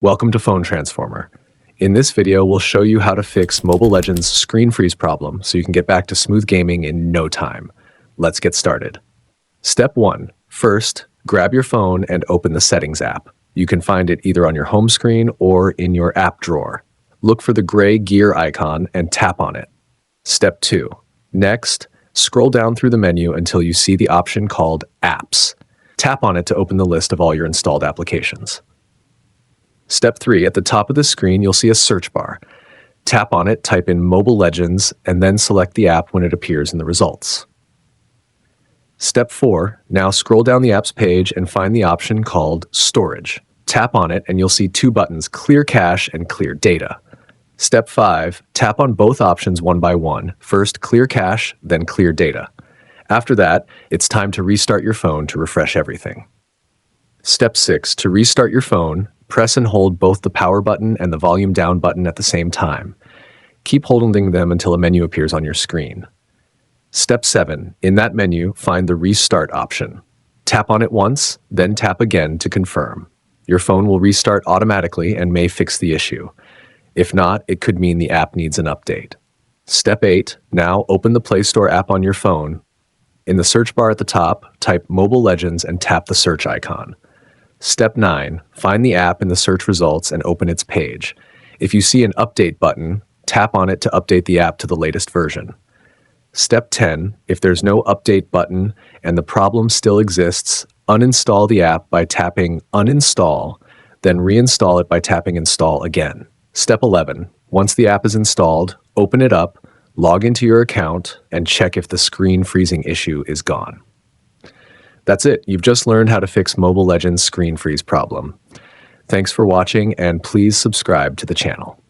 Welcome to Phone Transformer. In this video, we'll show you how to fix Mobile Legends' screen freeze problem so you can get back to smooth gaming in no time. Let's get started. Step 1. First, grab your phone and open the Settings app. You can find it either on your home screen or in your app drawer. Look for the gray gear icon and tap on it. Step 2. Next, scroll down through the menu until you see the option called Apps. Tap on it to open the list of all your installed applications. Step 3. At the top of the screen, you'll see a search bar. Tap on it, type in Mobile Legends, and then select the app when it appears in the results. Step 4. Now scroll down the app's page and find the option called Storage. Tap on it and you'll see two buttons, Clear Cache and Clear Data. Step 5. Tap on both options one by one. First Clear Cache, then Clear Data. After that, it's time to restart your phone to refresh everything. Step 6. To restart your phone, press and hold both the power button and the volume down button at the same time. Keep holding them until a menu appears on your screen. Step 7. In that menu, find the Restart option. Tap on it once, then tap again to confirm. Your phone will restart automatically and may fix the issue. If not, it could mean the app needs an update. Step 8. Now open the Play Store app on your phone. In the search bar at the top, type Mobile Legends and tap the search icon. Step 9. Find the app in the search results and open its page. If you see an Update button, tap on it to update the app to the latest version. Step 10. If there's no Update button and the problem still exists, uninstall the app by tapping Uninstall, then reinstall it by tapping Install again. Step 11. Once the app is installed, open it up, log into your account, and check if the screen freezing issue is gone. That's it. You've just learned how to fix Mobile Legends' screen freeze problem. Thanks for watching, and please subscribe to the channel.